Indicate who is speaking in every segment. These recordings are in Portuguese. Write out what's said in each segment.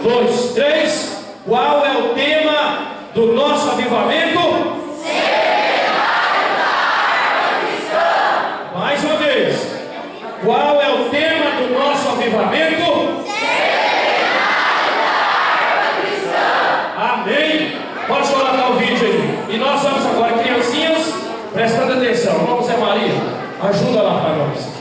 Speaker 1: 2, 3. Qual é o tema do nosso avivamento?
Speaker 2: Seminário da Harpa Cristã.
Speaker 1: Mais uma vez. Qual é o tema do nosso avivamento?
Speaker 2: Seminário da Harpa Cristã.
Speaker 1: Amém. Pode colocar o vídeo aí. E nós vamos agora, criancinhas, prestando atenção. Vamos, Zé Maria, ajuda lá para nós.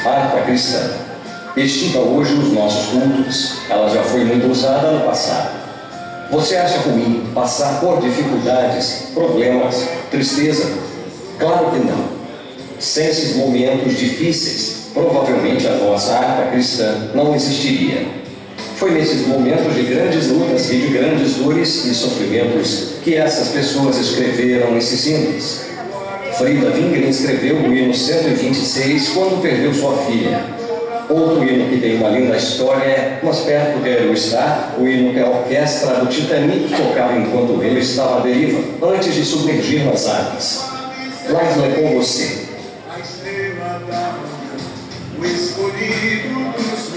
Speaker 3: Harpa cristã. Estiva hoje nos nossos cultos, ela já foi muito usada no passado. Você acha ruim passar por dificuldades, problemas, tristeza? Claro que não. Sem esses momentos difíceis, provavelmente a nossa harpa cristã não existiria. Foi nesses momentos de grandes lutas e de grandes dores e sofrimentos que essas pessoas escreveram esses hinos. Frida Wingren escreveu o hino 126 quando perdeu sua filha. Outro hino que tem uma linda história é Mas Perto Quero Estar, o hino que a orquestra do Titanic tocava enquanto ele estava à deriva, antes de submergir nas águas. Laisla é com você.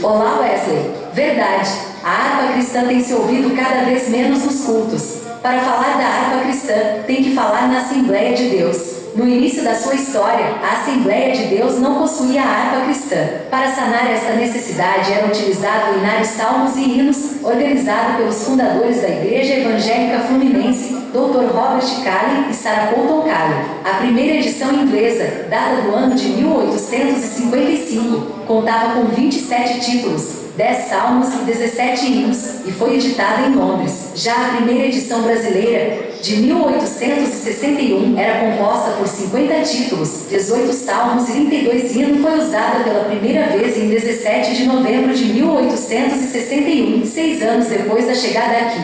Speaker 4: Olá, Wesley. Verdade, a harpa cristã tem se ouvido cada vez menos nos cultos. Para falar da harpa cristã, tem que falar na Assembleia de Deus. No início da sua história, a Assembleia de Deus não possuía a harpa cristã. Para sanar esta necessidade, era utilizado o hinário Salmos e Hinos, organizado pelos fundadores da Igreja Evangélica Fluminense, Dr. Robert Callen e Sarah Colton Callen. A primeira edição inglesa, data do ano de 1855, contava com 27 títulos, 10 salmos e 17 hinos, e foi editada em Londres. Já a primeira edição brasileira, de 1861, era composta por 50 títulos, 18 salmos e 32 hinos, foi usada pela primeira vez em 17 de novembro de 1861, 6 anos depois da chegada aqui.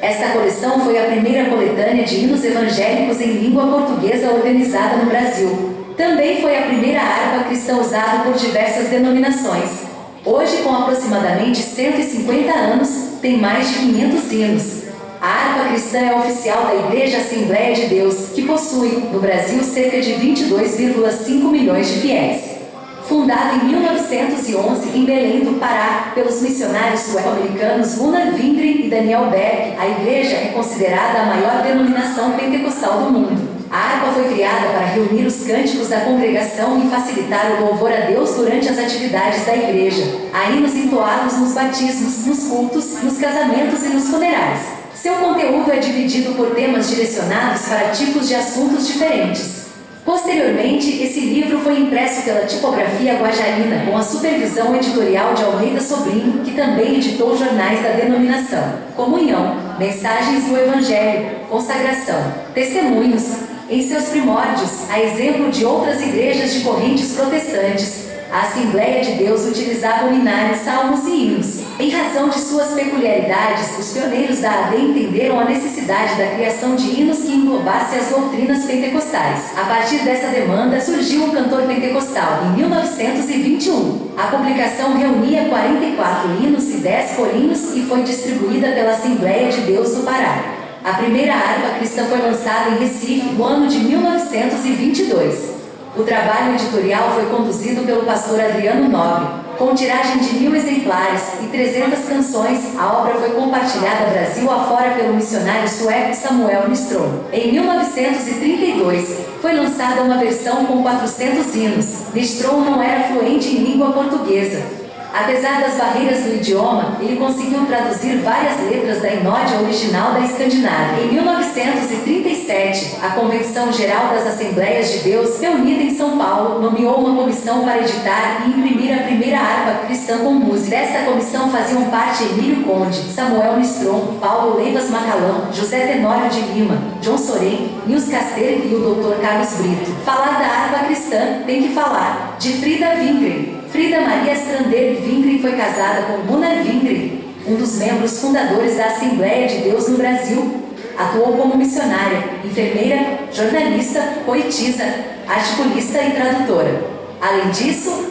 Speaker 4: Esta coleção foi a primeira coletânea de hinos evangélicos em língua portuguesa organizada no Brasil. Também foi a primeira harpa cristã usada por diversas denominações. Hoje, com aproximadamente 150 anos, tem mais de 500 hinos. A harpa cristã é oficial da Igreja Assembleia de Deus, que possui, no Brasil, cerca de 22,5 milhões de fiéis. Fundada em 1911 em Belém do Pará, pelos missionários sul-americanos Gunnar Wingren e Daniel Berg, a igreja é considerada a maior denominação pentecostal do mundo. A harpa foi criada para reunir os cânticos da congregação e facilitar o louvor a Deus durante as atividades da igreja. Há hinos entoados nos batismos, nos cultos, nos casamentos e nos funerais. Seu conteúdo é dividido por temas direcionados para tipos de assuntos diferentes. Posteriormente, esse livro foi impresso pela Tipografia Guajarina, com a supervisão editorial de Almeida Sobrinho, que também editou jornais da denominação: Comunhão, Mensagens do Evangelho, Consagração, Testemunhos. Em seus primórdios, a exemplo de outras igrejas de correntes protestantes, a Assembleia de Deus utilizava o hinário Salmos e Hinos. Em razão de suas peculiaridades, os pioneiros da AD entenderam a necessidade da criação de hinos que englobasse as doutrinas pentecostais. A partir dessa demanda, surgiu o Cantor Pentecostal, em 1921. A publicação reunia 44 hinos e 10 corinhos e foi distribuída pela Assembleia de Deus do Pará. A primeira harpa cristã foi lançada em Recife no ano de 1922. O trabalho editorial foi conduzido pelo pastor Adriano Nobre. Com tiragem de 1000 exemplares e 300 canções, a obra foi compartilhada Brasil afora pelo missionário sueco Samuel Nistrom. Em 1932, foi lançada uma versão com 400 hinos. Nistrom não era fluente em língua portuguesa. Apesar das barreiras do idioma, ele conseguiu traduzir várias letras da Inódia original da Escandinávia. Em 1937, a Convenção Geral das Assembleias de Deus, reunida em São Paulo, nomeou uma comissão para editar e imprimir a primeira harpa cristã com música. Desta comissão faziam parte Emílio Conde, Samuel Nistrom, Paulo Leivas Macalão, José Tenório de Lima, John Soren, Nils Caster e o Dr. Carlos Brito. Falar da harpa cristã tem que falar de Frida Wingren. Frida Maria Strander Wingren foi casada com Gunnar Wingren, um dos membros fundadores da Assembleia de Deus no Brasil. Atuou como missionária, enfermeira, jornalista, poetisa, articulista e tradutora. Além disso,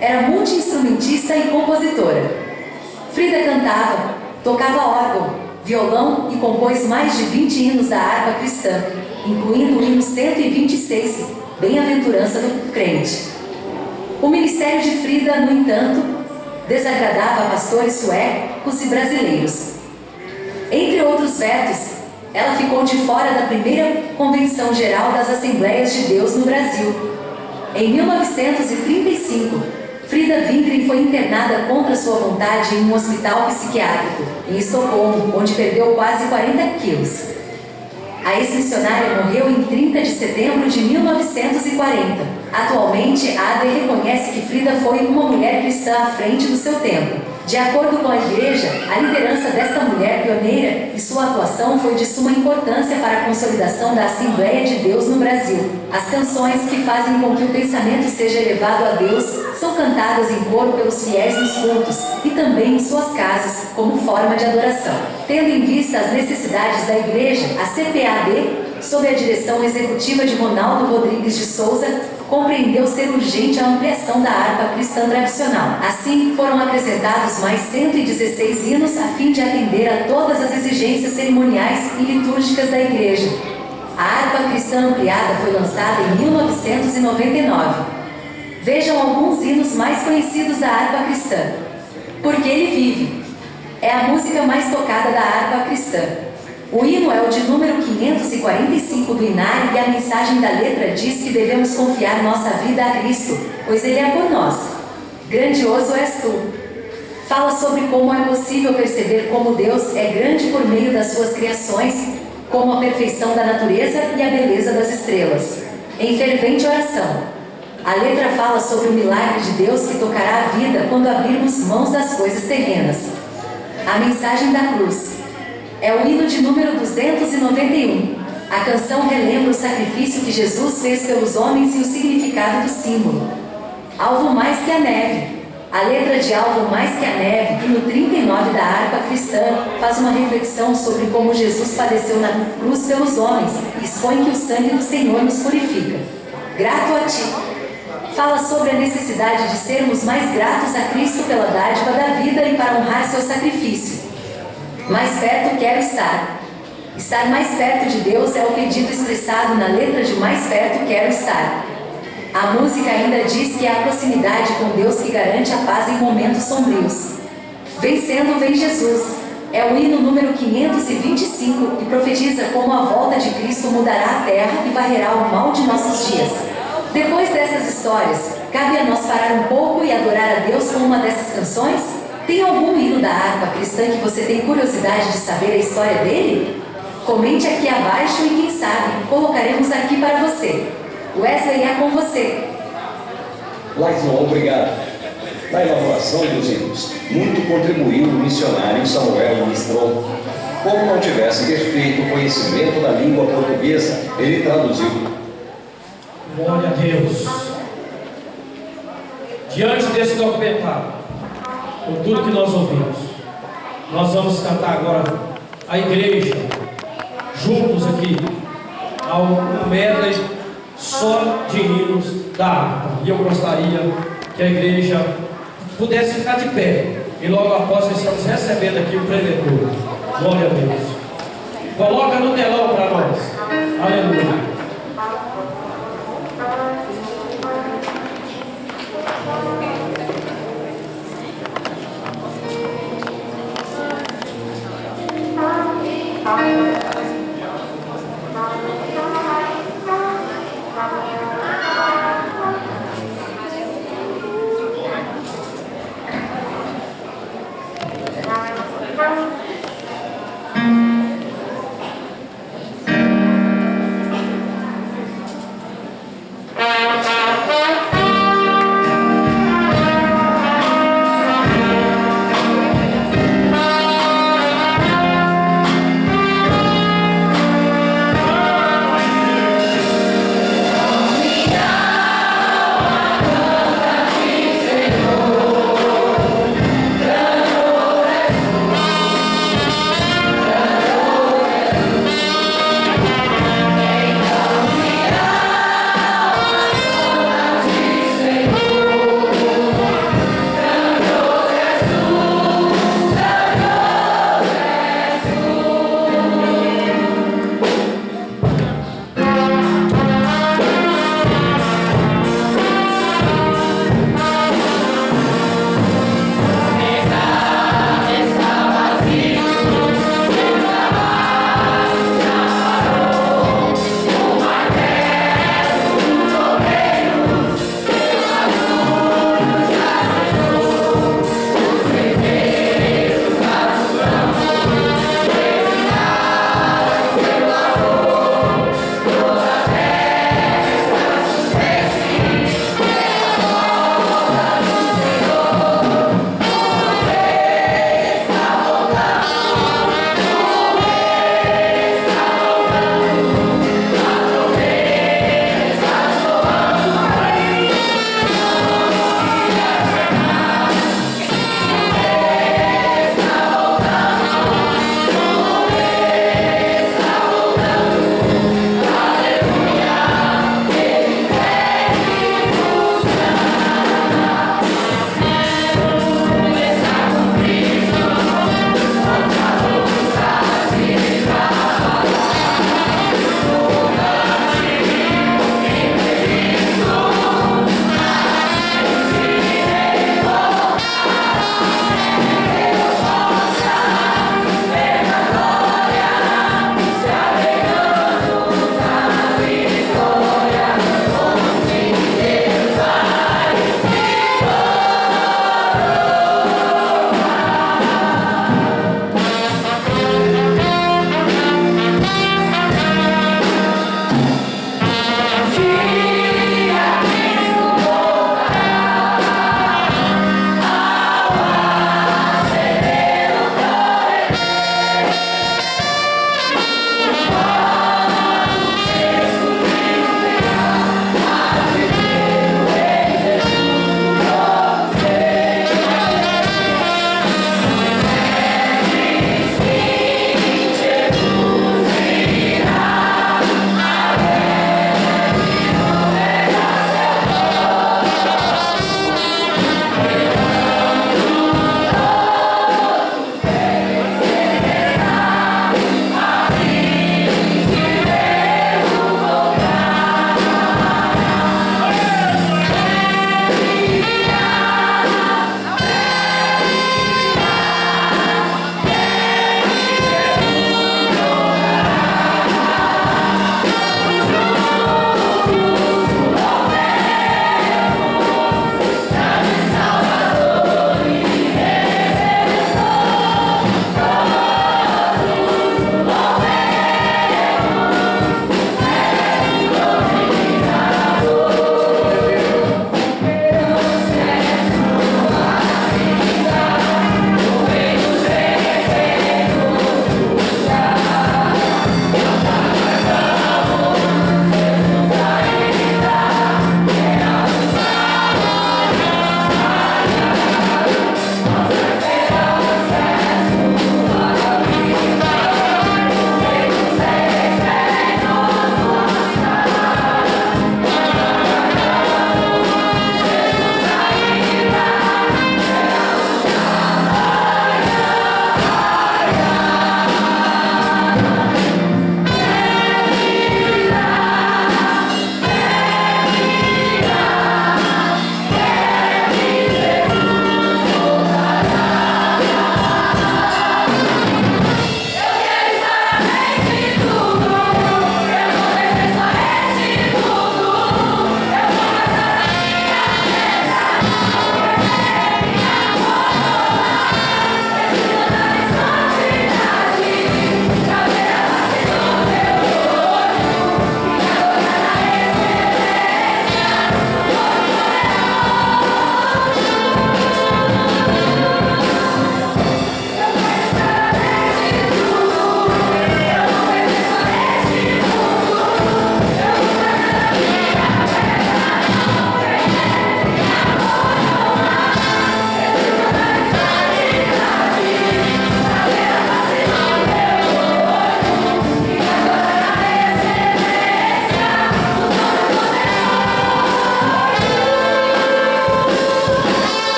Speaker 4: Era multi-instrumentista e compositora. Frida cantava, tocava órgão, violão e compôs mais de 20 hinos da harpa cristã, incluindo o hino 126, Bem-aventurança do crente. O ministério de Frida, no entanto, desagradava pastores suecos e brasileiros. Entre outros vetos, ela ficou de fora da primeira Convenção Geral das Assembleias de Deus no Brasil. Em 1935, Frida Wingren foi internada contra sua vontade em um hospital psiquiátrico, em Estocolmo, onde perdeu quase 40 quilos. A ex-missionária morreu em 30 de setembro de 1940. Atualmente, a AD reconhece que Frida foi uma mulher cristã à frente do seu tempo. De acordo com a Igreja, a liderança desta mulher pioneira e sua atuação foi de suma importância para a consolidação da Assembleia de Deus no Brasil. As canções que fazem com que o pensamento seja elevado a Deus são cantadas em coro pelos fiéis nos cultos e também em suas casas, como forma de adoração. Tendo em vista as necessidades da Igreja, a CPAD, sob a direção executiva de Ronaldo Rodrigues de Souza, compreendeu ser urgente a ampliação da harpa cristã tradicional. Assim, foram apresentados mais 116 hinos a fim de atender a todas as exigências cerimoniais e litúrgicas da Igreja. A harpa cristã ampliada foi lançada em 1999. Vejam alguns hinos mais conhecidos da harpa cristã. Porque Ele Vive é a música mais tocada da harpa cristã. O hino é o de número 545 do Inário e a mensagem da letra diz que devemos confiar nossa vida a Cristo, pois Ele é por nós. Grandioso és tu. Fala sobre como é possível perceber como Deus é grande por meio das suas criações, como a perfeição da natureza e a beleza das estrelas. Em fervente oração, a letra fala sobre o milagre de Deus que tocará a vida quando abrirmos mãos das coisas terrenas. A mensagem da cruz é o hino de número 291. A canção relembra o sacrifício que Jesus fez pelos homens e o significado do símbolo. Alvo mais que a neve. A letra de Alvo mais que a neve, hino 39 da harpa cristã, faz uma reflexão sobre como Jesus padeceu na cruz pelos homens e expõe que o sangue do Senhor nos purifica. Grato a ti. Fala sobre a necessidade de sermos mais gratos a Cristo pela dádiva da vida e para honrar seu sacrifício. Mais perto quero estar. Estar mais perto de Deus é o pedido expressado na letra de Mais perto quero estar. A música ainda diz que é a proximidade com Deus que garante a paz em momentos sombrios. Vencendo vem Jesus. É o hino número 525 e profetiza como a volta de Cristo mudará a terra e varrerá o mal de nossos dias. Depois dessas histórias, cabe a nós parar um pouco e adorar a Deus com uma dessas canções? Tem algum hino da harpa cristã que você tem curiosidade de saber a história dele? Comente aqui abaixo e quem sabe, colocaremos aqui para você. Wesley é com você.
Speaker 3: Laison, obrigado. Na elaboração dos hinos, muito contribuiu o missionário Samuel Mistron. Como não tivesse perfeito conhecimento da língua portuguesa, ele traduziu.
Speaker 1: Glória a Deus. Diante desse documentário, por tudo que nós ouvimos, nós vamos cantar agora a igreja, juntos aqui, ao medley só de hinos da harpa. E eu gostaria que a igreja pudesse ficar de pé. E logo após nós estamos recebendo aqui o pregador. Glória a Deus. Coloca no telão para nós. Aleluia.
Speaker 2: Thank you.